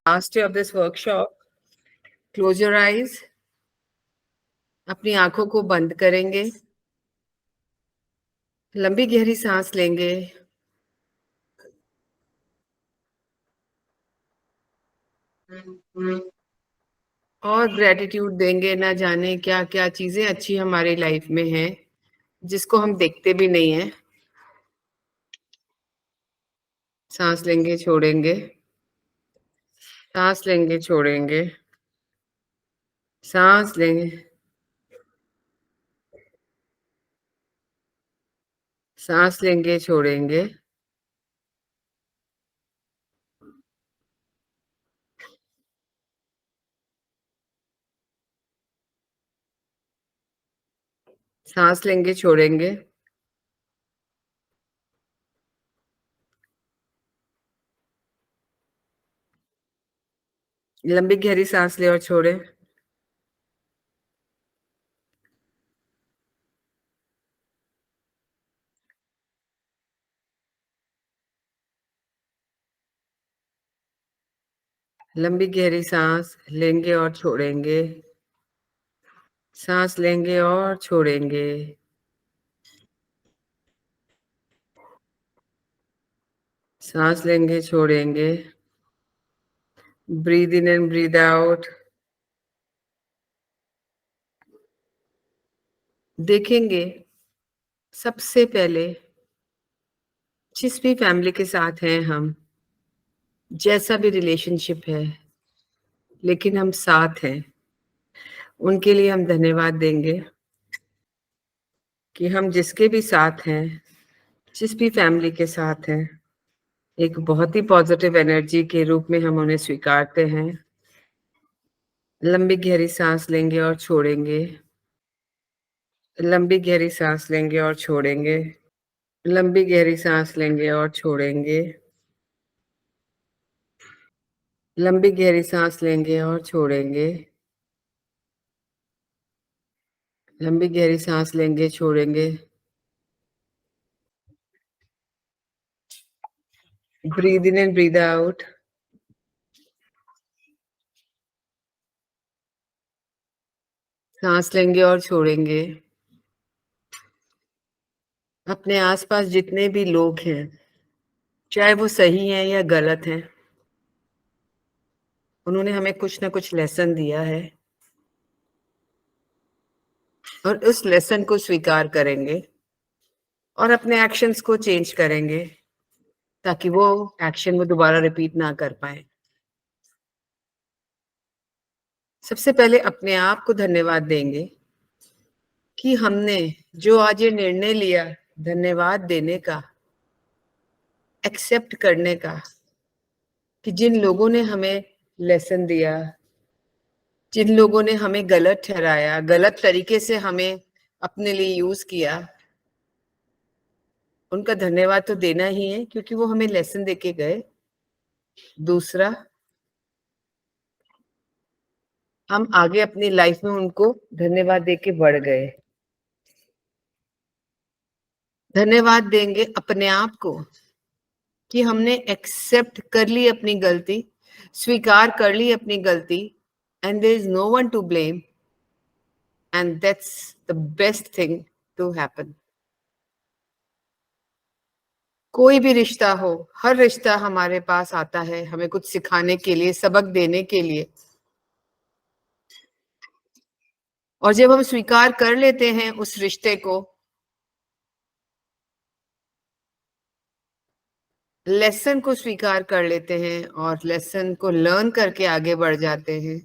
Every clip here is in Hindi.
Last day of this workshop, close your eyes. अपनी आंखों को बंद करेंगे, लंबी गहरी सांस लेंगे और ग्रेटिट्यूड देंगे। ना जाने क्या क्या चीजें अच्छी हमारी लाइफ में हैं जिसको हम देखते भी नहीं है। सांस लेंगे, छोड़ेंगे, सांस लेंगे, छोड़ेंगे, सांस लेंगे, सांस लेंगे, छोड़ेंगे, सांस लेंगे, छोड़ेंगे, लंबी गहरी सांस ले और छोड़े, लंबी गहरी सांस लेंगे और छोड़ेंगे, सांस लेंगे और छोड़ेंगे, सांस लेंगे, छोड़ेंगे, breathe in and breathe out. देखेंगे सबसे पहले जिस भी फैमिली के साथ हैं हम, जैसा भी रिलेशनशिप है, लेकिन हम साथ हैं, उनके लिए हम धन्यवाद देंगे कि हम जिसके भी साथ हैं, जिस भी फैमिली के साथ हैं, एक बहुत ही पॉजिटिव एनर्जी के रूप में हम उन्हें स्वीकारते हैं। लंबी गहरी सांस लेंगे और छोड़ेंगे, लंबी गहरी सांस लेंगे और छोड़ेंगे, लंबी गहरी सांस लेंगे और छोड़ेंगे, लंबी गहरी सांस लेंगे और छोड़ेंगे, लंबी गहरी सांस लेंगे, छोड़ेंगे, breathe in and breathe out. सांस लेंगे और छोड़ेंगे। अपने आसपास जितने भी लोग हैं, चाहे वो सही हैं या गलत हैं, उन्होंने हमें कुछ ना कुछ लेसन दिया है और उस लेसन को स्वीकार करेंगे और अपने एक्शंस को चेंज करेंगे ताकि वो एक्शन वो दोबारा रिपीट ना कर पाए। सबसे पहले अपने आप को धन्यवाद देंगे कि हमने जो आज ये निर्णय लिया धन्यवाद देने का, एक्सेप्ट करने का, कि जिन लोगों ने हमें लेसन दिया, जिन लोगों ने हमें गलत ठहराया, गलत तरीके से हमें अपने लिए यूज किया, उनका धन्यवाद तो देना ही है क्योंकि वो हमें लेसन देके गए। दूसरा, हम आगे अपनी लाइफ में उनको धन्यवाद देके बढ़ गए। धन्यवाद देंगे अपने आप को कि हमने एक्सेप्ट कर ली अपनी गलती, स्वीकार कर ली अपनी गलती, and there is no one to blame, and that's the best thing to happen. कोई भी रिश्ता हो, हर रिश्ता हमारे पास आता है हमें कुछ सिखाने के लिए, सबक देने के लिए, और जब हम स्वीकार कर लेते हैं उस रिश्ते को, लेसन को स्वीकार कर लेते हैं और लेसन को लर्न करके आगे बढ़ जाते हैं,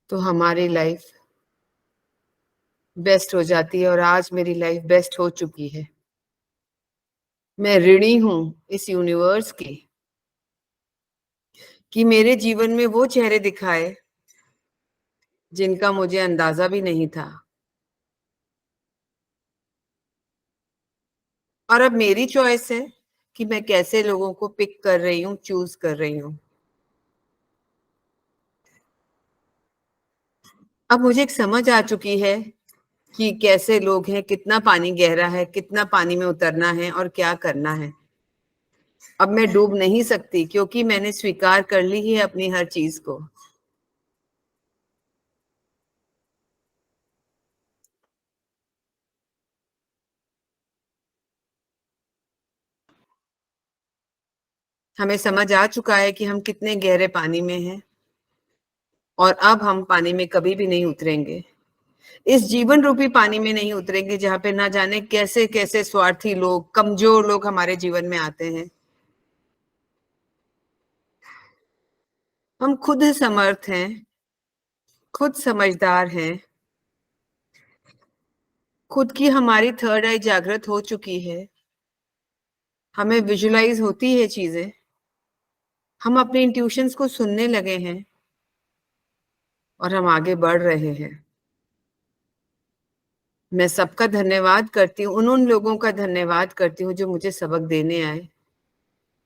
तो हमारी लाइफ बेस्ट हो जाती है। और आज मेरी लाइफ बेस्ट हो चुकी है। मैं ऋणी हूं इस यूनिवर्स की कि मेरे जीवन में वो चेहरे दिखाए जिनका मुझे अंदाजा भी नहीं था। और अब मेरी चॉइस है कि मैं कैसे लोगों को पिक कर रही हूँ, चूज कर रही हूँ। अब मुझे एक समझ आ चुकी है कि कैसे लोग हैं, कितना पानी गहरा है, कितना पानी में उतरना है और क्या करना है। अब मैं डूब नहीं सकती क्योंकि मैंने स्वीकार कर ली है अपनी हर चीज को। हमें समझ आ चुका है कि हम कितने गहरे पानी में हैं और अब हम पानी में कभी भी नहीं उतरेंगे। इस जीवन रूपी पानी में नहीं उतरेंगे जहां पे ना जाने कैसे कैसे स्वार्थी लोग, कमजोर लोग हमारे जीवन में आते हैं। हम खुद समर्थ हैं, खुद समझदार हैं, खुद की हमारी थर्ड आई जागृत हो चुकी है। हमें विजुलाइज होती है चीजें, हम अपने इंट्यूशंस को सुनने लगे हैं और हम आगे बढ़ रहे हैं। मैं सबका धन्यवाद करती हूँ, उन लोगों का धन्यवाद करती हूँ जो मुझे सबक देने आए,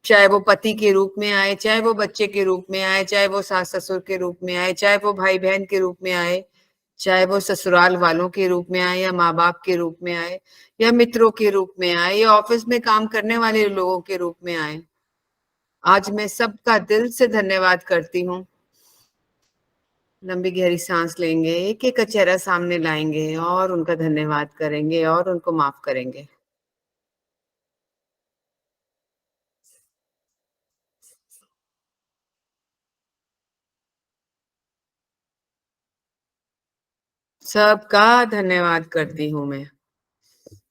चाहे वो पति के रूप में आए, चाहे वो बच्चे के रूप में आए, चाहे वो सास ससुर के रूप में आए, चाहे वो भाई बहन के रूप में आए, चाहे वो ससुराल वालों के रूप में आए या माँ बाप के रूप में आए या मित्रों के रूप में आए या ऑफिस में काम करने वाले लोगों के रूप में आए। आज मैं सबका दिल से धन्यवाद करती हूँ। लंबी गहरी सांस लेंगे, एक एक का चेहरा सामने लाएंगे और उनका धन्यवाद करेंगे और उनको माफ करेंगे। सबका धन्यवाद करती हूँ मैं,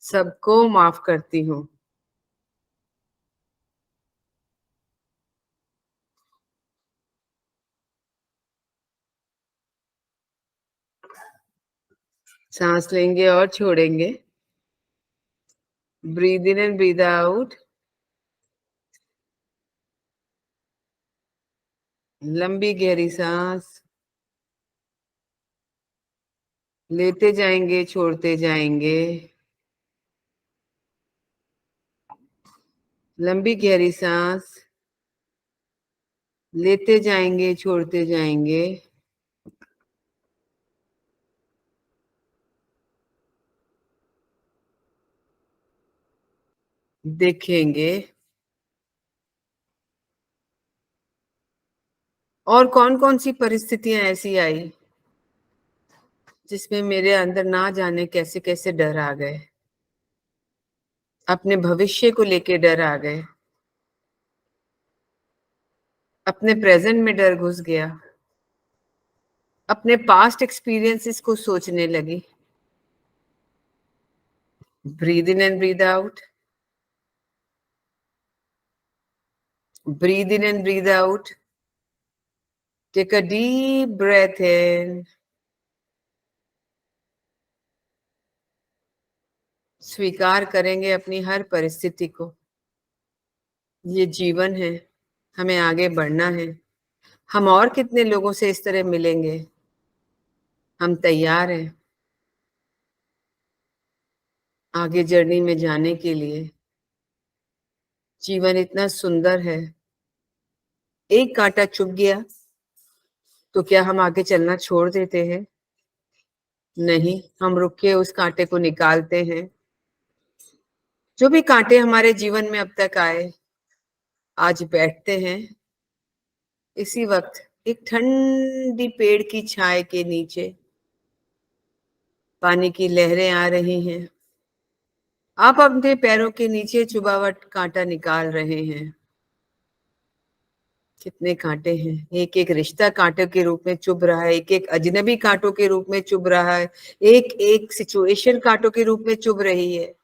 सबको माफ करती हूँ। सांस लेंगे और छोड़ेंगे। Breathe in and breathe out. लंबी गहरी सांस लेते जाएंगे, छोड़ते जाएंगे। लंबी गहरी सांस लेते जाएंगे, छोड़ते जाएंगे। देखेंगे और कौन कौन सी परिस्थितियां ऐसी आई जिसमें मेरे अंदर ना जाने कैसे कैसे डर आ गए, अपने भविष्य को लेके डर आ गए, अपने प्रेजेंट में डर घुस गया, अपने पास्ट एक्सपीरियंसेस को सोचने लगी। Breathe in and breathe out. Breathe in and breathe out. Take a deep breath in. स्वीकार करेंगे अपनी हर परिस्थिति को। ये जीवन है, हमें आगे बढ़ना है। हम और कितने लोगों से इस तरह मिलेंगे? हम तैयार हैं आगे जर्नी में जाने के लिए। जीवन इतना सुंदर है। एक कांटा चुभ गया तो क्या हम आगे चलना छोड़ देते हैं? नहीं, हम रुक के उस कांटे को निकालते हैं। जो भी कांटे हमारे जीवन में अब तक आए, आज बैठते हैं इसी वक्त एक ठंडी पेड़ की छाए के नीचे। पानी की लहरें आ रही हैं, आप अपने पैरों के नीचे चुभावट कांटा निकाल रहे हैं। कितने कांटे हैं, एक एक रिश्ता कांटे के रूप में चुभ रहा है, एक एक अजनबी कांटों के रूप में चुभ रहा है, एक एक सिचुएशन कांटों के रूप में चुभ रही है।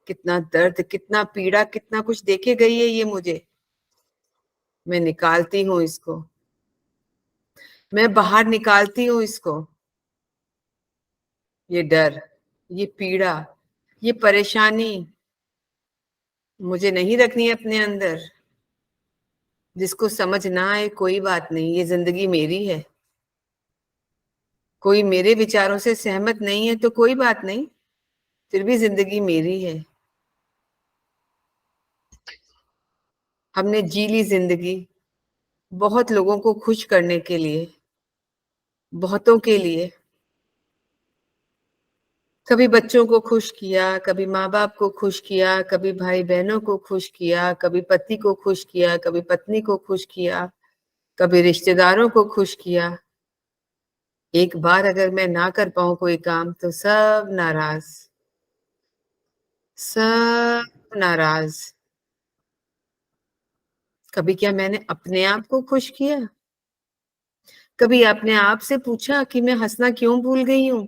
कितना दर्द, कितना पीड़ा, कितना कुछ देके गई है ये मुझे। मैं निकालती हूँ इसको, मैं बाहर निकालती हूँ इसको। ये डर, ये पीड़ा, ये परेशानी मुझे नहीं रखनी है अपने अंदर। जिसको समझ ना आए कोई बात नहीं, ये जिंदगी मेरी है। कोई मेरे विचारों से सहमत नहीं है तो कोई बात नहीं, फिर भी जिंदगी मेरी है। हमने जी ली जिंदगी बहुत लोगों को खुश करने के लिए, बहुतों के लिए। कभी बच्चों को खुश किया, कभी माँ-बाप को खुश किया, कभी भाई-बहनों को खुश किया, कभी पति को खुश किया, कभी पत्नी को खुश किया, कभी रिश्तेदारों को खुश किया। एक बार अगर मैं ना कर पाऊँ कोई काम तो सब नाराज़, सब नाराज़। कभी क्या मैंने अपने आप को खुश किया? कभी अपने आप से पूछा कि मैं हँसना क्यों भूल गई हूँ?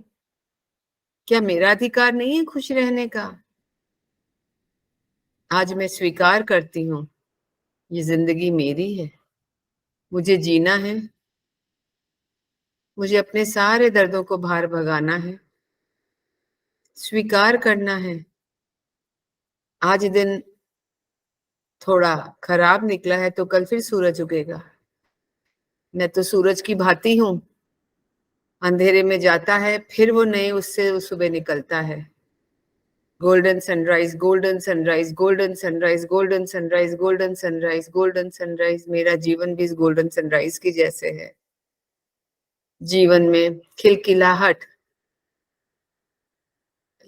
क्या मेरा अधिकार नहीं है खुश रहने का? आज मैं स्वीकार करती हूँ, ये ज़िंदगी मेरी है, मुझे जीना है, मुझे अपने सारे दर्दों को बाहर भगाना है, स्वीकार करना है। आज दिन थोड़ा खराब निकला है तो कल फिर सूरज उगेगा। मैं तो सूरज की भांति हूँ, अंधेरे में जाता है, फिर वो नए उससे सुबह निकलता है। Golden sunrise, golden sunrise, golden sunrise, golden sunrise, golden sunrise, golden sunrise. मेरा जीवन भी इस गोल्डन सनराइज़ की जैसे है। जीवन में खिलखिलाहट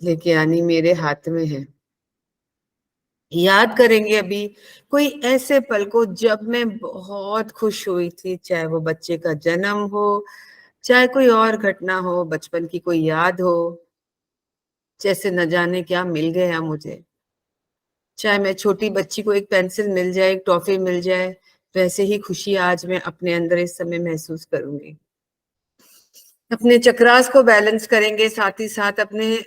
लेके आनी मेरे हाथ में है। याद करेंगे अभी कोई ऐसे पल को जब मैं बहुत खुश हुई थी, चाहे वो बच्चे का जन्म हो, चाहे कोई और घटना हो, बचपन की कोई याद हो, जैसे न जाने क्या मिल गया मुझे। चाहे मैं छोटी बच्ची को एक पेंसिल मिल जाए, एक टॉफ़ी मिल जाए, वैसे ही खुशी आज मैं अपने अंदर इस समय महसूस करूँगी। अपने चक्रास को बैलेंस करेंगे, साथ ही साथ अपने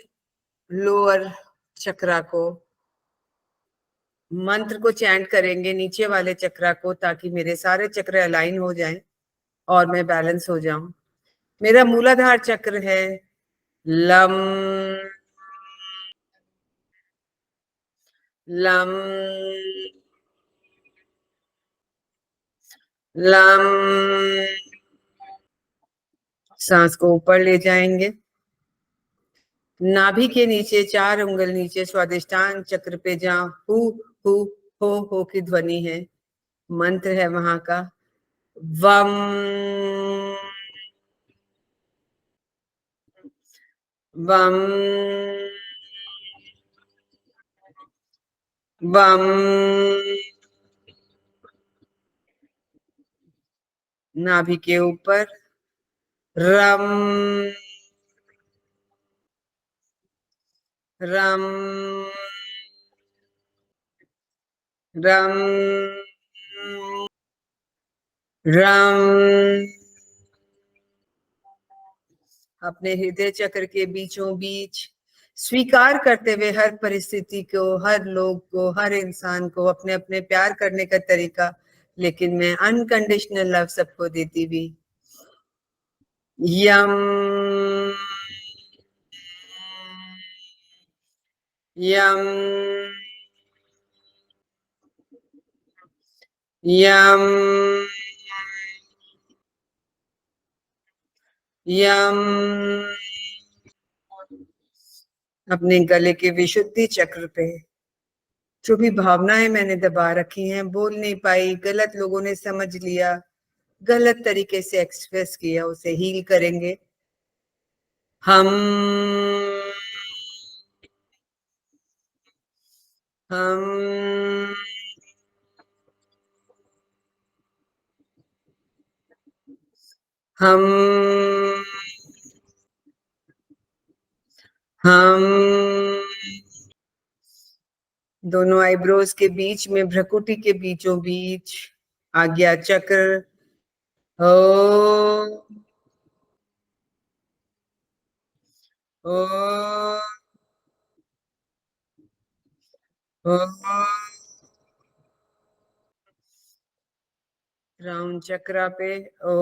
लोअर चक्रा को, मंत्र को चैंट करेंगे नीचे वाले चक्रा को ताकि मेरे सारे चक्र अलाइन हो जाएँ और मैं बैलेंस हो जाऊँ। मेरा मूलाधार चक्र है लम, लम, लम। साँस को ऊपर ले जाएँगे। नाभि के नीचे 4 उंगल नीचे स्वादिष्टांग चक्र पे जहाँ हु, हु, हो की ध्वनि है, मंत्र है वहाँ का वम, वम, वम। नाभि के ऊपर रम, रम, रम, रम। अपने हृदय चक्र के बीचों बीच स्वीकार करते हुए हर परिस्थिति को, हर लोग को, हर इंसान को अपने अपने प्यार करने का तरीका, लेकिन मैं अनकंडीशनल लव सबको देती हुई यम, यम, यम, यम। अपने गले के विशुद्धि चक्र पे जो भी भावनाएं मैंने दबा रखी हैं, बोल नहीं पाई, गलत लोगों ने समझ लिया, गलत तरीके से एक्सप्रेस किया, उसे हील करेंगे हम, हम, हम, हम। दोनों आईब्रोज के बीच में, भ्रुकुटी के बीचों बीच आज्ञा चक्र ओ, ओ, ओ। राउंड चक्रा पे ओ,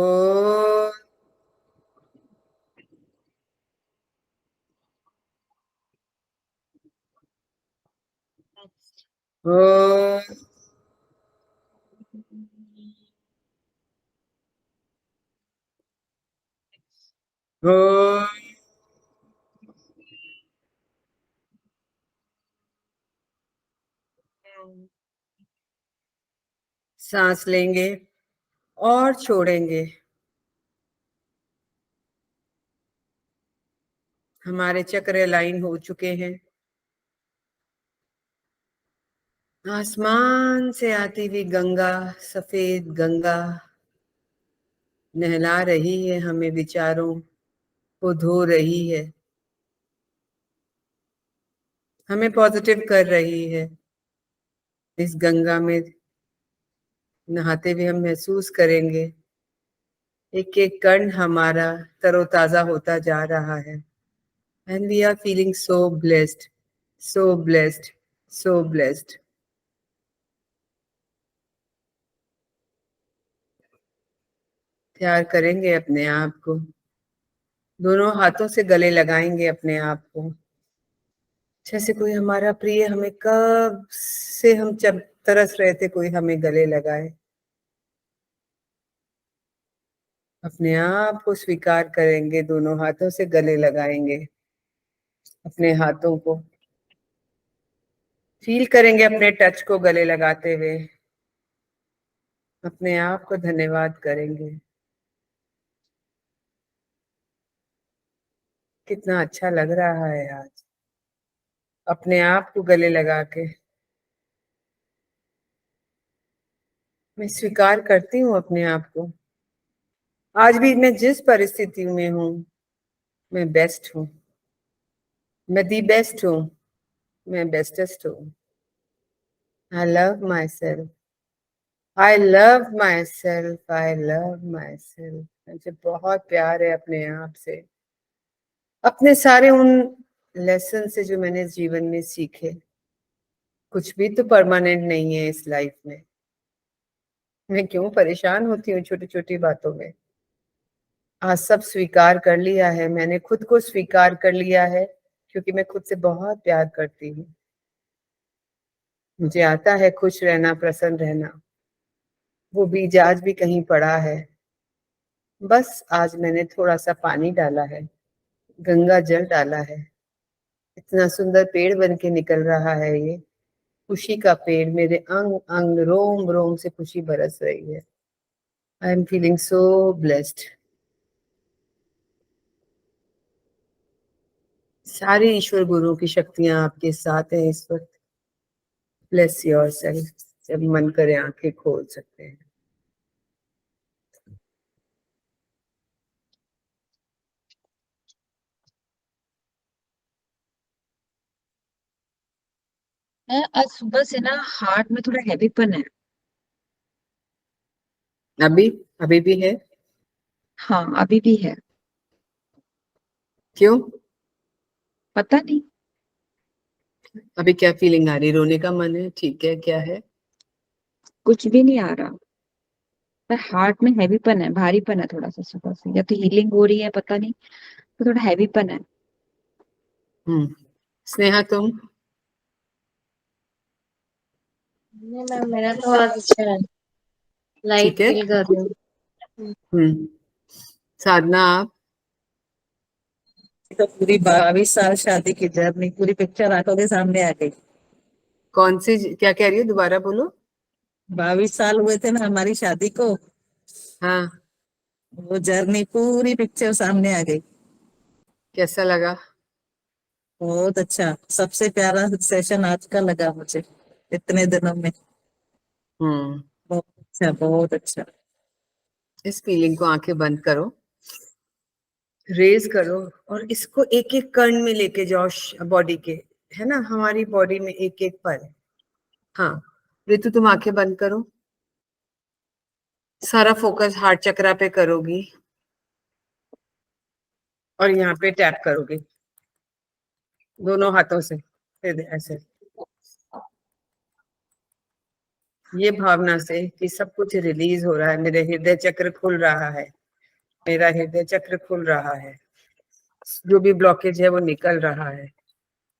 ओ, ओ। सांस लेंगे और छोड़ेंगे। हमारे चक्र लाइन हो चुके हैं। आसमान से आती हुई गंगा, सफेद गंगा नहला रही है, हमें विचारों को धो रही है, हमें पॉजिटिव कर रही है। इस गंगा में नहाते हुए हम महसूस करेंगे एक एक कण हमारा तरोताजा होता जा रहा है। And we are feeling so blessed, so blessed, so blessed. प्यार करेंगे अपने आप को, दोनों हाथों से गले लगाएंगे अपने आप को, जैसे कोई हमारा प्रिय हमें कब से हम जब तरस रहे थे कोई हमें गले लगाए। अपने आप को स्वीकार करेंगे, दोनों हाथों से गले लगाएंगे अपने हाथों को, फील करेंगे अपने टच को गले लगाते हुए, अपने आप को धन्यवाद करेंगे। कितना अच्छा लग रहा है आज अपने आप को गले लगा के। मैं स्वीकार करती हूँ अपने आप को, आज भी मैं जिस परिस्थिति में हूँ मैं बेस्ट हूँ, मैं दी बेस्ट हूँ, मैं बेस्टेस्ट हूँ। I love my self, I love my self, I love my self. मुझे बहुत प्यार है अपने आप से, अपने सारे उन लेसन से जो मैंने जीवन में सीखे। कुछ भी तो परमानेंट नहीं है इस लाइफ में, मैं क्यों परेशान होती हूँ छोटी छोटी बातों में। आज सब स्वीकार कर लिया है मैंने, खुद को स्वीकार कर लिया है, क्योंकि मैं खुद से बहुत प्यार करती हूँ। मुझे आता है खुश रहना, प्रसन्न रहना, वो बीज आज भी कहीं पड़ा है। बस आज मैंने थोड़ा सा पानी डाला है, गंगा जल डाला है, इतना सुंदर पेड़ बन के निकल रहा है ये खुशी का पेड़, मेरे अंग अंग रोम रोम से खुशी बरस रही है। I am feeling so blessed. सारे ईश्वर गुरु की शक्तियां आपके साथ हैं इस वक्त। Bless yourself. जब मन करे आंखें खोल सकते हैं। है आज सुबह से ना हार्ट में थोड़ा हैवीपन है। अभी अभी भी है? हाँ अभी भी है। क्यों? पता नहीं। अभी क्या फीलिंग आ रही? रोने का मन है? ठीक है, क्या है? कुछ भी नहीं आ रहा, पर हार्ट में हैवीपन है, भारीपन है थोड़ा सा सुबह से, या तो हीलिंग हो रही है पता नहीं, तो थोड़ा हैवीपन है। स्नेहा तुम? नहीं मैम, मेरा तो आज अच्छा है, लाइट ठीक है। फील कर रही हूँ। हम्म। साधना आप? तो पूरी 22 साल शादी की जर्नी पूरी पिक्चर आंखों के सामने आ गई। कौन सी? क्या कह रही हो, दोबारा बोलो। 22 साल हुए थे ना हमारी शादी को, हाँ। वो जर्नी पूरी पिक्चर सामने आ गई। कैसा लगा? बहुत अच्छा, सबसे प्यारा सेशन आज का लगा मुझे इतने दिनों में। हम्म। बहुत अच्छा, बहुत अच्छा। इस फीलिंग को आंखें बंद करो, रेज करो, और इसको एक एक कण में लेके जाओ बॉडी के, है ना, हमारी बॉडी में एक एक पल। हाँ, ऋतु तुम आंखें बंद करो, सारा फोकस हार्ट चक्रा पे करोगी और यहाँ पे टैप करोगे दोनों हाथों से, फिर ऐसे, ये भावना से कि सब कुछ रिलीज हो रहा है, मेरे हृदय चक्र खुल रहा है, मेरा हृदय चक्र खुल रहा है, जो भी ब्लॉकेज है वो निकल रहा है।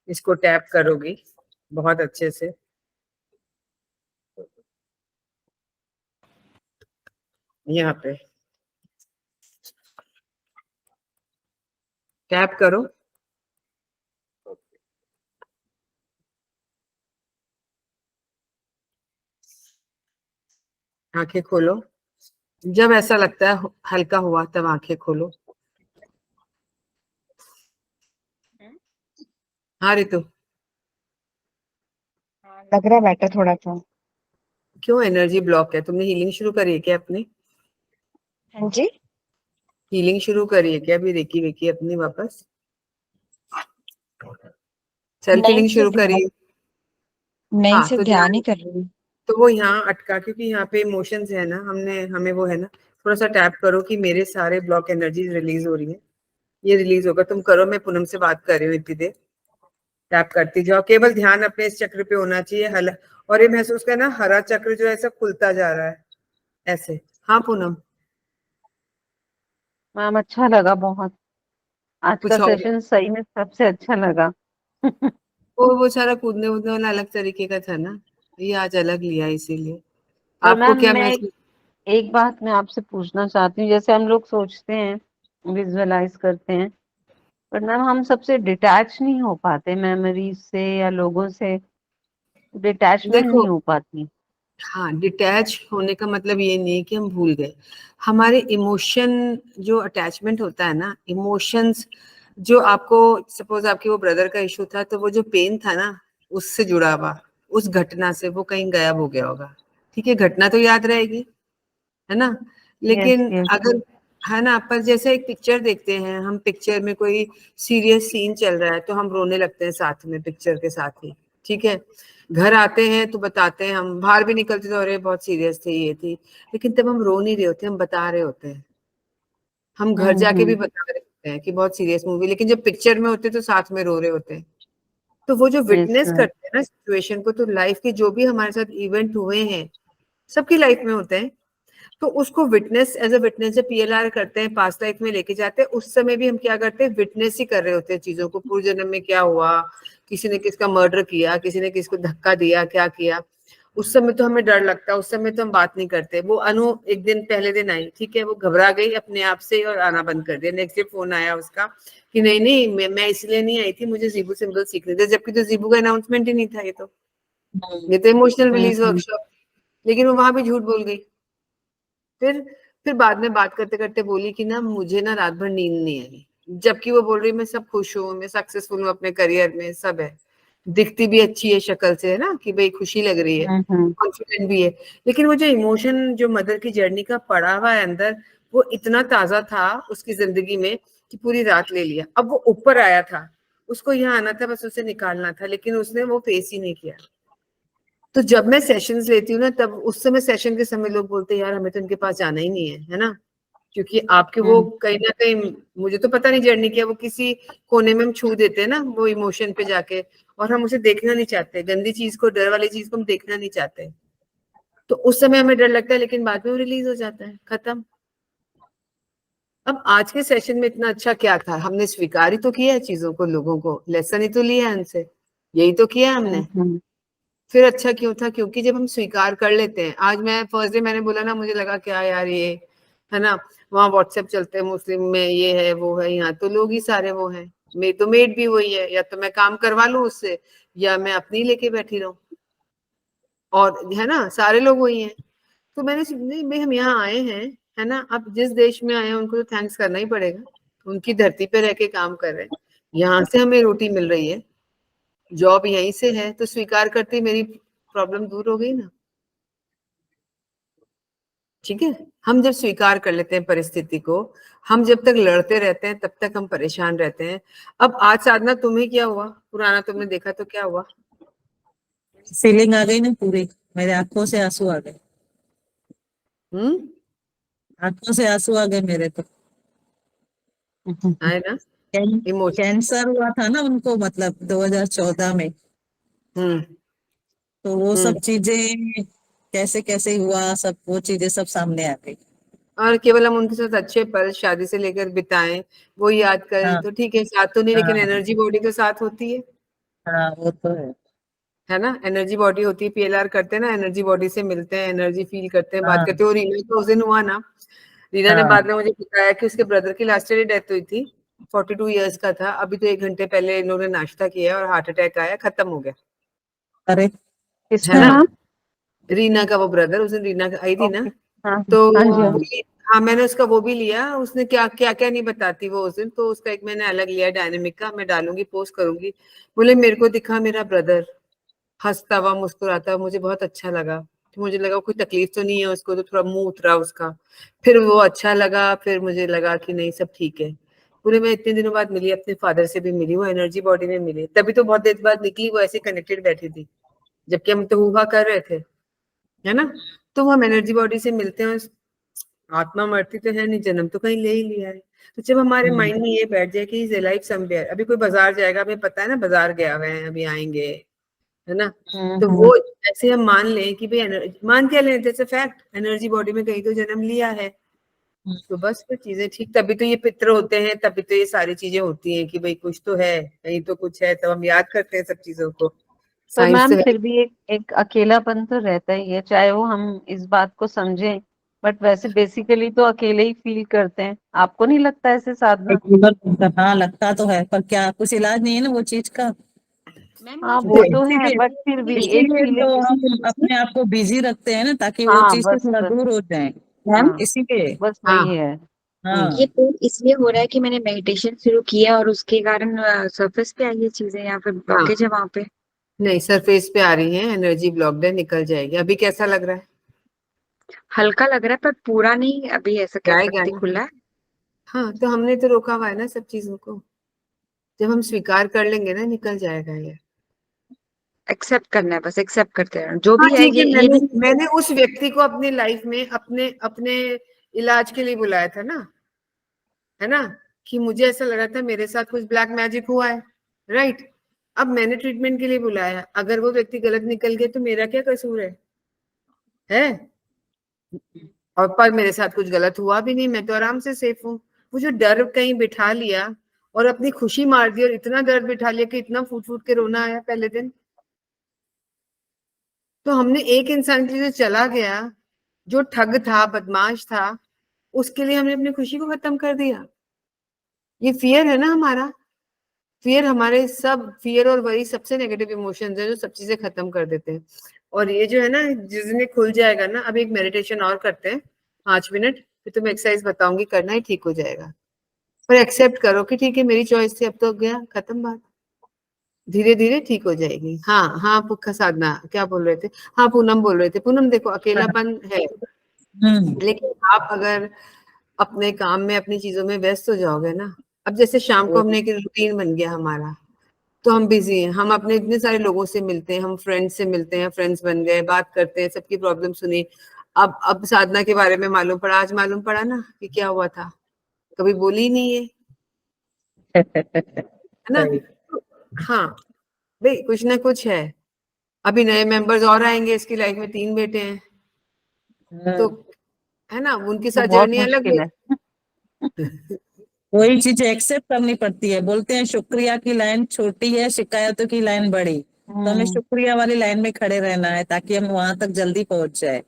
इसको टैप करोगी बहुत अच्छे से, यहाँ पे टैप करो। आंखें खोलो, जब ऐसा लगता है हल्का हुआ तब आंखें खोलो। हाँ रितु, लग रहा है बेटर थोड़ा सा। क्यों एनर्जी ब्लॉक है? तुमने हीलिंग शुरू करी है क्या अपनी? हाँ जी। हीलिंग शुरू करी है क्या अभी रेकी वेकी अपनी वापस? सेल्फ नहीं हीलिंग से शुरू करी है? नहीं हाँ से तो ध्यान ही ध्यान, कर रही हूँ। तो वो यहाँ अटका, क्योंकि यहाँ पे इमोशंस है ना, हमें वो है ना, थोड़ा सा टैप करो कि मेरे सारे ब्लॉक एनर्जीज रिलीज हो रही है, ये रिलीज होगा। तुम करो, मैं पूनम से बात कर रही हूँ इतनी देर। टैप करती जाओ, केवल ध्यान अपने इस चक्र पे होना चाहिए हल, और ये महसूस करना हरा चक्र जो है ऐसा खुलता जा रहा है ऐसे। हाँ पूनम, मैम अच्छा लगा बहुत। आज का कुछ और? सेशन सही में सबसे अच्छा लगा। वो सारा कूदने वूदने वाला अलग तरीके का था ना, ये आज अलग लिया इसीलिए। पर आपको मैम क्या मैं महसूस? एक बात मैं आपसे पूछना चाहती हूँ, जैसे हम लोग सोचते हैं, विजुअलाइज करते हैं, पर मैम हम सबसे डिटैच नहीं हो पाते, मेमोरीज से या लोगों से डिटैचमेंट देखो, नहीं हो पाती। हाँ डिटैच होने का मतलब ये नहीं है कि हम भूल गए। हमारे इमोशन, जो अटैचमेंट होता है ना, इमोशंस जो आपको, सपोज आपके वो ब्रदर का इशू था, तो वो जो पेन था ना, उससे जुड़ा हुआ, उस घटना से वो कहीं गायब हो गया होगा। ठीक है, घटना तो याद रहेगी, है ना, यस लेकिन यस। अगर, है ना, पर जैसे एक पिक्चर देखते हैं हम, पिक्चर में कोई सीरियस सीन चल रहा है तो हम रोने लगते हैं साथ में, पिक्चर के साथ ही। ठीक है, घर आते हैं तो बताते हैं, हम बाहर भी निकलते तो अरे बहुत सीरियस थी ये थी, लेकिन तब हम रो नहीं रहे होते, हम बता रहे होते हैं। हम घर जाके भी हम्म। बता रहे होते हैं कि बहुत सीरियस मूवी, लेकिन जब पिक्चर में होते तो साथ में रो रहे होते हैं। तो वो जो यस विटनेस मैम। करते हैं ना सिचुएशन को, तो लाइफ के जो भी हमारे साथ इवेंट हुए हैं, सबकी लाइफ में होते हैं, तो उसको विटनेस, एज अ विटनेस जब पीएलआर करते हैं, पास्ट लाइफ में लेके जाते हैं, उस समय भी हम क्या करते हैं, विटनेस ही कर रहे होते हैं चीजों को, पूर्व जन्म में क्या हुआ, किसी ने किसका मर्डर किया, किसी ने किसको धक्का दिया, क्या किया। उस समय तो हमें डर लगता है, उस समय तो हम बात नहीं करते। वो अनु एक दिन पहले दिन आई, ठीक है, वो घबरा गई अपने आप से और आना बंद कर दिया। नेक्स्ट डे फोन आया उसका कि नहीं नहीं, मैं इसलिए नहीं आई थी, मुझे जीबू सिंबल सीखने थे, जबकि तो जीबू का अनाउंसमेंट ही नहीं था ये तो इमोशनल रिलीज हम्म। वर्कशॉप। लेकिन वो वहां भी झूठ बोल गई। फिर फिर बाद में बात करते करते बोली कि ना मुझे ना रात भर नींद नहीं आई, जबकि वो बोल रही मैं सब खुश हूँ, मैं सक्सेसफुल हूँ अपने करियर में, सब है, दिखती भी अच्छी है शक्ल से, है ना, कि भाई खुशी लग रही है, हम्म। कॉन्फिडेंट भी है। लेकिन वो जो इमोशन, जो मदर की जर्नी का पड़ा हुआ है अंदर, वो इतना ताजा था उसकी जिंदगी में कि पूरी रात ले लिया। अब वो ऊपर आया था, उसको यहाँ आना था, बस उसे निकालना था, लेकिन उसने वो फेस ही नहीं किया। तो जब मैं सेशंस लेती हूँ ना, तब उस समय, सेशन के समय लोग बोलते हैं यार हमें तो इनके पास जाना ही नहीं है ना, क्योंकि आपके वो कहीं ना कहीं, मुझे तो पता नहीं जर्नी क्या, वो किसी कोने में हम छू देते हैं ना वो इमोशन पे जाके, और हम उसे देखना नहीं चाहते, गंदी चीज को, डर वाली चीज को हम देखना नहीं चाहते। तो उस समय हमें डर लगता है, लेकिन बाद में वो रिलीज हो जाता है, खत्म। अब आज के सेशन में इतना अच्छा क्या था, हमने स्वीकार ही तो किया है चीजों को, लोगों को लेसन ही तो लिया है उनसे, यही तो किया हमने। हम्म। फिर अच्छा क्यों था, क्योंकि जब हम स्वीकार कर लेते हैं, आज मैं फर्स्ट डे मैंने बोला ना, मुझे लगा क्या यार ये, है ना, वहाँ व्हाट्सएप चलते हैं मुस्लिम में, ये है वो है, यहाँ तो लोग ही सारे वो हैं, मेरी तो मेड भी वही है, या तो मैं काम करवा लूँ उससे, या मैं अपनी लेके बैठी रहूं, और है ना, सारे लोग वही हैं। तो मैंने नहीं भाई, हम यहाँ आए हैं, है ना, अब जिस देश में आए हैं उनको तो थैंक्स करना ही पड़ेगा, उनकी धरती पे रह के काम कर रहे हैं, यहाँ से हमें रोटी मिल रही है, जॉब यहीं से है, तो स्वीकार करती मेरी प्रॉब्लम दूर हो गई ना। ठीक है, हम जब स्वीकार कर लेते हैं परिस्थिति को, हम जब तक लड़ते रहते हैं तब तक हम परेशान रहते हैं। अब आज साधना तुम्हें क्या हुआ, पुराना तुमने देखा तो क्या हुआ? फीलिंग आ गई ना पूरी, मेरे आंखों से आंसू आ गए, हम्म, आंखों से आंसू आ गए मेरे तो। आए ना इमोशन। कैंसर हुआ था ना उनको, मतलब 2014 में, हम्म तो वो हम्म। सब चीजें कैसे कैसे हुआ, सब वो चीजें सब सामने आ गई। और केवल हम उनके साथ अच्छे पल शादी से लेकर बिताएं, वो याद करें हाँ तो ठीक है, साथ तो नहीं, लेकिन हाँ एनर्जी बॉडी तो साथ होती हाँ, वो तो है। है ना, एनर्जी बॉडी होती है, पीएलआर करते हैं ना, एनर्जी बॉडी से मिलते हैं, एनर्जी फील करते हैं, बात हाँ करते हैं। और रीना तो उस दिन हुआ ना, रीना ने हाँ। बाद में मुझे बताया कि उसके ब्रदर की लास्ट ईयर डेथ हुई थी, 42 ईयर्स का था, अभी तो 1 घंटे पहले इन्होंने नाश्ता किया और हार्ट अटैक आया, खत्म हो गया, अरे है किसका ना। मैम? रीना का वो ब्रदर, उस दिन रीना आई थी ना, ओके। हाँ तो हाँ जी हाँ। वही, हाँ, मैंने उसका वो भी लिया, उसने क्या क्या क्या नहीं बताती वो उस दिन, तो उसका एक मैंने अलग लिया डायनेमिक का, मैं डालूंगी, पोस्ट करूंगी। बोले मेरे को दिखा मेरा ब्रदर हंसता हुआ मुस्कुराता हुआ, मुझे बहुत अच्छा लगा। तो मुझे लगा कोई तकलीफ तो नहीं है उसको, तो थोड़ा मुंह उतरा उसका। फिर वो अच्छा लगा, फिर मुझे लगा कि नहीं सब ठीक है। पूरे मैं इतने दिनों बाद मिली, अपने फादर से भी मिली, वो एनर्जी बॉडी में मिली, तभी तो बहुत देर बाद निकली, वो ऐसे कनेक्टेड बैठी थी, जबकि हम तो हुआ कर रहे थे, है ना। तो वो हम एनर्जी बॉडी से मिलते हैं, आत्मा मरती तो है नहीं, जन्म तो कहीं ले ही लिया है। तो जब हमारे माइंड में ये बैठ जाए कि इज लाइफ समवेयर, अभी कोई बाजार जाएगा, हमें पता है ना बाजार गया हुआ है, अभी आएंगे, है ना। तो वो ऐसे हम मान लें कि भाई मान क्या लें, जैसे फैक्ट एनर्जी बॉडी में कहीं तो जन्म लिया है, तो बस फिर चीजें ठीक, तभी तो ये पित्र होते हैं, तभी तो ये सारी चीजें होती हैं कि भाई कुछ तो है, कहीं तो कुछ है, तो हम याद करते हैं सब चीजों को। पर साइंस मैम तो है। फिर भी एक अकेलापन तो रहता ही है, चाहे वो हम इस बात को समझें, बट वैसे बेसिकली तो अकेले ही फील करते हैं। आपको नहीं लगता ऐसे साधना? हाँ लगता तो है, पर क्या कुछ इलाज नहीं है ना वो चीज का। मैम हाँ ये वो तो तो है, इसीलिए बट फिर भी एक इसीलिए तो फीलिंग। हम अपने आप को बिजी रखते हैं ना, ताकि वो हाँ चीज से बस थोड़ा बस। दूर हो जाए। मैम हाँ इसीलिए। बस हाँ वही है। ये हाँ। तो इसलिए हो रहा है कि मैंने मेडिटेशन शुरू किया और उसके कारण सरफेस पे आई ये चीजें या फिर हाँ, ब्लॉकेज है वहां पे। नहीं सरफेस पे आ रही है, एनर्जी ब्लॉक्ड है, निकल जाएगी। अभी कैसा लग रहा है? हल्का लग रहा है पर पूरा नहीं, अभी ऐसा कह जाएगा सकती ना। खुला है। हाँ, तो हमने तो रोका हुआ है ना सब चीजों को, जब हम स्वीकार कर लेंगे ना निकल जाएगा ये। एक्सेप्ट करना है, बस एक्सेप्ट करते रहना जो हाँ भी है। ठीक है, ये मैंने नहीं। मैंने उस व्यक्ति को अपनी लाइफ में अपने अपने इलाज के लिए बुलाया था ना, है ना, कि मुझे ऐसा लगा था मेरे साथ कुछ ब्लैक मैजिक हुआ है, राइट। अब मैंने ट्रीटमेंट के लिए बुलाया, अगर वो व्यक्ति गलत निकल गया तो मेरा क्या कसूर है? और पर मेरे साथ कुछ गलत हुआ भी नहीं, मैं तो आराम से सेफ हूँ। वो जो डर कहीं बिठा लिया और अपनी खुशी मार दी, और इतना दर्द बिठा लिया कि इतना फूट फूट के रोना आया पहले दिन। तो हमने एक इंसान के लिए जो चला गया, जो ठग था, बदमाश था, उसके लिए हमने अपनी खुशी को खत्म कर दिया। ये फियर है ना हमारा, फियर हमारे सब फियर और वरी सबसे नेगेटिव इमोशंस है जो सब चीजें खत्म कर देते हैं। और ये जो है ना, जिस दिन ये खुल जाएगा ना, अब एक मेडिटेशन और करते हैं 5 मिनट, फिर तुम्हें एक्सरसाइज बताऊंगी, करना ही ठीक हो जाएगा। पर एक्सेप्ट करो कि ठीक है मेरी चॉइस थी, अब तो गया, खत्म बात, धीरे धीरे ठीक हो जाएगी। हाँ हाँ, पुखा साधना क्या बोल रहे थे? हाँ पूनम बोल रहे थे। पूनम देखो अकेलापन है, लेकिन आप अगर अपने काम में अपनी चीजों में व्यस्त हो जाओगे ना, अब जैसे शाम को हमने एक रूटीन बन गया हमारा, तो हम बिजी हैं, हम अपने इतने सारे लोगों से मिलते हैं, हम फ्रेंड्स से मिलते हैं, फ्रेंड्स बन गए, बात करते हैं, सबकी प्रॉब्लम सुनी। अब साधना के बारे में मालूम पड़ा, आज मालूम पड़ा ना कि क्या हुआ था, कभी बोली ही नहीं है ना। सही। तो हाँ भाई, कुछ ना कुछ है। अभी नए मेंबर्स और आएंगे इसकी लाइफ में, 3 बेटे हैं, तो है ना, उनके तो साथ बहुत जर्नी अलग मुश्किल है। है। वही चीजें एक्सेप्ट करनी पड़ती है। बोलते हैं शुक्रिया की लाइन छोटी है, शिकायतों की लाइन बड़ी। तो हमें शुक्रिया वाली लाइन में खड़े रहना है, ताकि हम वहां तक जल्दी पहुंच जाए।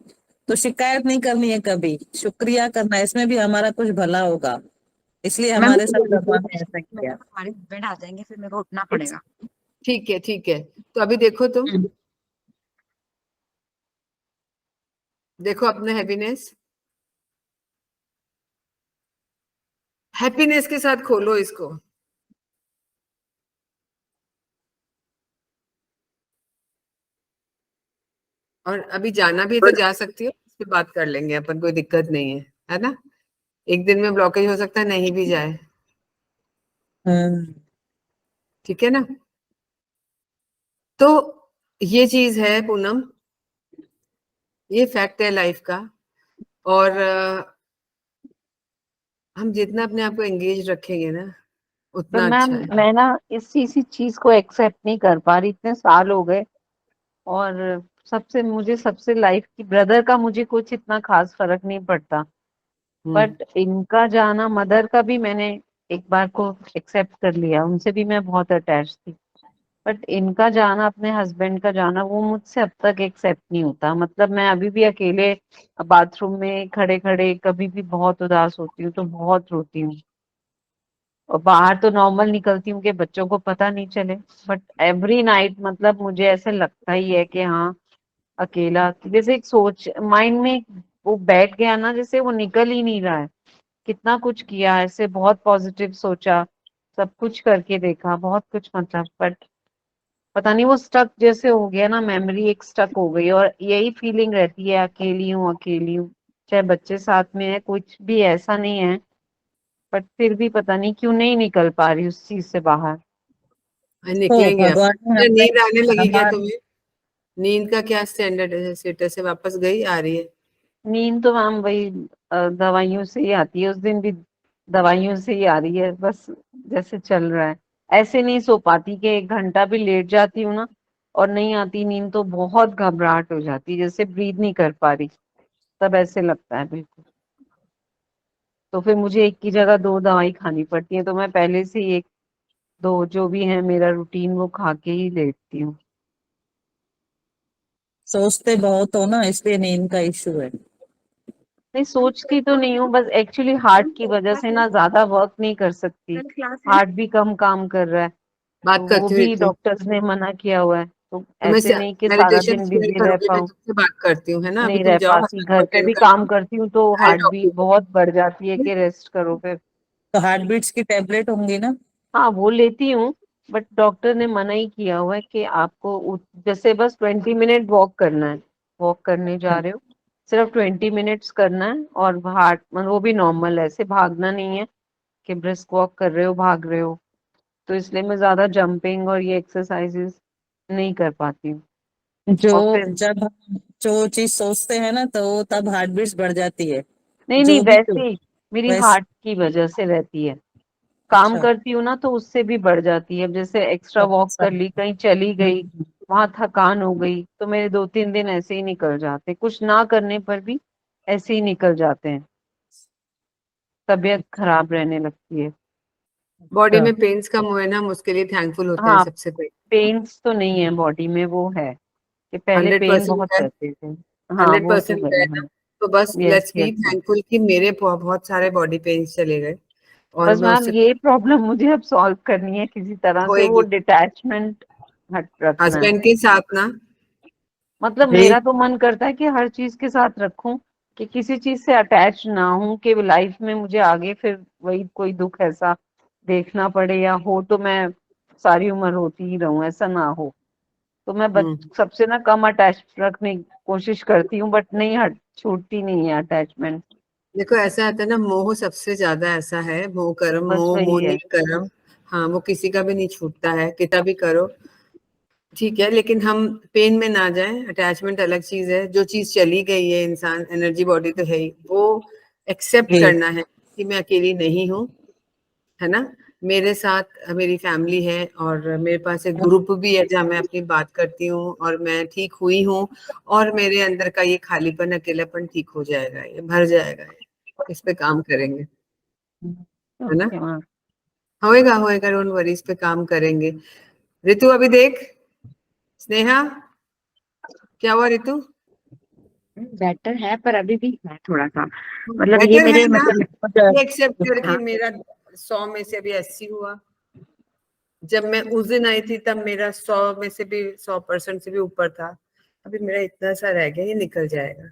तो शिकायत नहीं करनी है कभी, शुक्रिया करना है, इसमें भी हमारा कुछ भला होगा। इसलिए मैम हमारे साथ भगवान ने ऐसा किया। हमारे हस्बैंड आ जाएंगे फिर मेरे को उठना पड़ेगा। ठीक है ठीक है, तो अभी देखो तुम, देखो अपना हैप्पीनेस, हैप्पीनेस के साथ खोलो इसको। और अभी जाना भी है तो जा सकती हो, इस पे बात कर लेंगे अपन, कोई दिक्कत नहीं है ना। एक दिन में ब्लॉकेज हो सकता है, नहीं भी जाए, हम्म। ठीक है ना। तो ये चीज है पूनम, ये फैक्ट है लाइफ का। और हम जितना अपने आप को एंगेज रखेंगे ना, पर उतना मैम अच्छा है। मैं ना इसी चीज को एक्सेप्ट नहीं कर पा रही, इतने साल हो गए। और मुझे सबसे लाइफ की ब्रदर का मुझे कुछ इतना खास फर्क नहीं पड़ता, हम्म। बट इनका जाना, मदर का भी मैंने एक बार को एक्सेप्ट कर लिया, उनसे भी मैं बहुत अटैच थी। बट इनका जाना, अपने हस्बैंड का जाना, वो मुझसे अब तक एक्सेप्ट नहीं होता। मतलब मैं अभी भी अकेले बाथरूम में खड़े खड़े कभी भी बहुत उदास होती हूँ तो बहुत रोती हूँ। और बाहर तो नॉर्मल निकलती हूँ कि बच्चों को पता नहीं चले, बट एवरी नाइट मतलब मुझे ऐसे लगता ही है कि हाँ, अकेला, जैसे एक सोच माइंड में वो बैठ गया ना, जैसे वो निकल ही नहीं रहा है। कितना कुछ किया, ऐसे बहुत पॉजिटिव सोचा, सब कुछ करके देखा, बहुत कुछ, मतलब बट पता नहीं वो स्टक जैसे हो गया ना, मेमोरी एक स्टक हो गई, और यही फीलिंग रहती है, अकेली हूँ अकेली हूँ। चाहे बच्चे साथ में है, कुछ भी ऐसा नहीं है, बट फिर भी पता नहीं क्यों नहीं निकल पा रही उस चीज से बाहर। तो निकलेंगे आप। भगवान ने क्या हमें नींद आने लगी क्या हमारे तुम्हें? नींद का क्या स्टैंडर्ड है, स्टेटस है? वापस गई, आ रही है? नींद तो मैम वही दवाइयों से ही आती है, उस दिन भी दवाइयों से ही आ रही है, बस जैसे चल रहा है। ऐसे नहीं सो पाती कि 1 घंटा भी लेट जाती हूँ ना और नहीं आती नींद, तो बहुत घबराहट हो जाती है, जैसे ब्रीद नहीं कर पा रही, तब ऐसे लगता है बिल्कुल। तो फिर मुझे एक की जगह 2 दवाई खानी पड़ती है, तो मैं पहले से ही 1-2 जो भी है मेरा रूटीन वो खा के ही लेटती हूँ। सोचते बहुत हो ना, इसलिए नींद का इश्यू है। नहीं सोचती तो नहीं हूँ, बस एक्चुअली हार्ट की वजह से ना ज्यादा वर्क नहीं कर सकती, हार्ट भी कम काम कर रहा है, तो बात वो करती हूँ भी ऋतु। डॉक्टर्स ने मना किया हुआ है, तो तो मैं ऐसे नहीं कि सारा मेडिटेशन दिन शेयर बिजी रह करोगे, मैं पाऊँ, तुमसे बात करती हूँ, है ना? अभी नहीं तुम रह जाओ, पाती। हस्बैंड को घर पे अटेंड भी कर काम लो। करती हूँ तो आई हार्ट टॉक बीट टू बहुत बढ़ जाती है कि रेस्ट करो फिर। तो हार्ट बीट्स की टेबलेट होंगी ना? हाँ वो लेती हूँ, बट डॉक्टर ने मना ही किया हुआ है कि आपको जैसे बस 20 मिनट वॉक करना है, वॉक करने जा रहे हो, सिर्फ 20 मिनट्स करना है, और हार्ट मतलब वो भी नॉर्मल, ऐसे भागना नहीं है कि ब्रिस्क वॉक कर रहे हो, भाग रहे हो। तो इसलिए मैं ज्यादा जंपिंग और ये एक्सरसाइजेस नहीं कर पाती हूँ। जो और फिर जब हम जो चीज सोचते हैं ना, तो तब हार्ट बीट्स बढ़ जाती है। नहीं नहीं, जो भी वैसे ही मेरी वैसे। हार्ट की वजह से रहती है, काम अच्छा। करती हूँ ना तो उससे भी बढ़ जाती है। अब जैसे एक्स्ट्रा वॉक अच्छा। कर ली, कहीं चली गई, हम्म। वहां थकान हो गई, तो मेरे 2-3 दिन ऐसे ही निकल जाते, कुछ ना करने पर भी ऐसे ही निकल जाते हैं, तबीयत खराब रहने लगती है। बॉडी अच्छा। में पेन्स कम हुए ना, हम उसके लिए थैंकफुल होते हैं हाँ, सबसे पहले। पेन्स तो नहीं है बॉडी में, वो है कि पहले पेन 100% बहुत है। रहते थे। हाँ हंड्रेड वो तो परसेंट है, है ना। हाँ। तो बस yes let's be yes. Thankful कि मेरे बहुत सारे बॉडी पेन्स चले गए, और बस मैं मैम उससे ये प्रॉब्लम मुझे अब सॉल्व करनी है किसी तरह से, वो होएगी। डिटैचमेंट हट रखना है। हस्बैंड के साथ ना। मतलब मेरा तो मन करता है कि हर चीज के साथ रखूं, कि किसी चीज से अटैच ना हूं, कि लाइफ में मुझे आगे फिर वही कोई दुख ऐसा देखना पड़े, या हो तो मैं सारी उम्र होती ही रहूं, ऐसा ना हो। तो मैं हम्म। सबसे ना कम अटैच रखने की कोशिश करती हूँ, बट नहीं हट छूटती नहीं है अटैचमेंट। देखो ऐसा आता है ना, मोह सबसे ज्यादा ऐसा है, मोह कर्म, बस मोह वही है। मोह कर्म। हाँ, वो किसी का भी नहीं छूटता है, कितना भी करो। ठीक है, लेकिन हम पेन में ना जाएं। अटैचमेंट अलग चीज है, जो चीज चली गई है, इंसान एनर्जी बॉडी तो है ही, वो एक्सेप्ट जी। करना है कि मैं अकेली नहीं हूँ, है ना? मेरे साथ मेरी फैमिली है, और मेरे पास एक ग्रुप भी है जहाँ मैं अपनी बात करती हूँ, और मैं ठीक हुई हूँ, और मेरे अंदर का ये खालीपन, अकेलापन ठीक हो जाएगा, ये भर जाएगा, इस पे काम करेंगे, है ना? Okay ma'am. होएगा होएगा, डोंट वरी, इस पे काम करेंगे। ऋतु अभी देख, स्नेहा, क्या हुआ ऋतु? बेटर है, पर अभी भी है थोड़ा सा, मतलब ये बेटर है मेरे ना? मतलब ये एक्सेप्ट करके हाँ। मेरा 100 में से अभी 80 हुआ। जब मैं उस दिन आई थी तब मेरा 100 में से भी 100% से भी ऊपर था। अभी मेरा इतना सा रह गया, ये निकल जाएगा।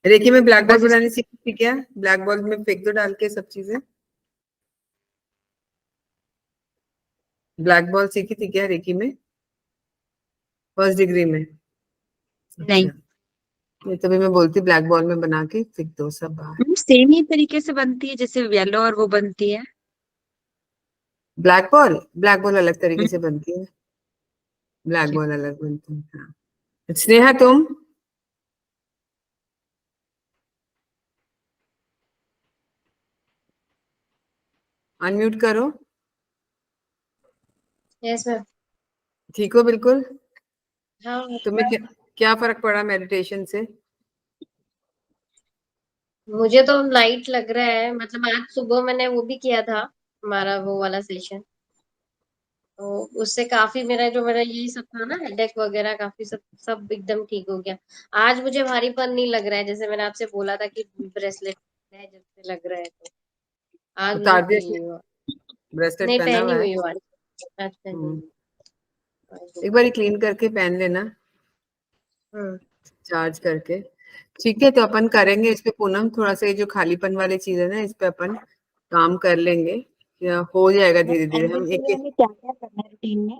रेकी में ब्लैक बॉल बस बनानी सीखी थी क्या? ब्लैक बॉल में फेंक दो डाल के सब चीजें। ब्लैक बॉल सीखी थी क्या रेकी में, फर्स्ट डिग्री में? नहीं, अच्छा। ये तभी मैं बोलती ब्लैक बॉल में बना के फेंक दो सब बाहर। सेम ही तरीके से बनती है जैसे येलो और वो बनती है। ब्लैक बॉल अलग तरीके से बनती है, ब्लैक ठीक। बॉल अलग बनती है। हाँ, स्नेहा तुम अनम्यूट करो। Yes ma'am. ठीक हो बिल्कुल? हाँ, तुम्हें क्या क्या फर्क पड़ा मेडिटेशन से? मुझे तो लाइट लग रहा है, मतलब आज सुबह मैंने वो भी किया था, हमारा वो वाला सेशन, तो उससे काफी मेरा यही सब था ना, हेडेक वगैरह, काफी सब सब एकदम ठीक हो गया। आज मुझे भारीपन नहीं लग रहा है, जैसे मैंने आपसे बोला था कि ब्रेसलेट है जैसे लग रहा है, तो आज मुझे उतार दिया फील कि नहीं हुआ। ब्रेसलेट नहीं, पहना पहनी हुआ है? हुई हूँ आज। आज पहनी हम्म। हुई हूँ। एक बार क्लीन करके पहन लेना, हम्म। चार्ज करके। ठीक है, तो अपन करेंगे इस पे पूनम, थोड़ा सा ये जो खालीपन वाली चीज है ना, इस पे अपन काम कर लेंगे, या हो जाएगा धीरे धीरे। हम एंगल के एक लिए हमें क्या क्या करना है रूटीन में?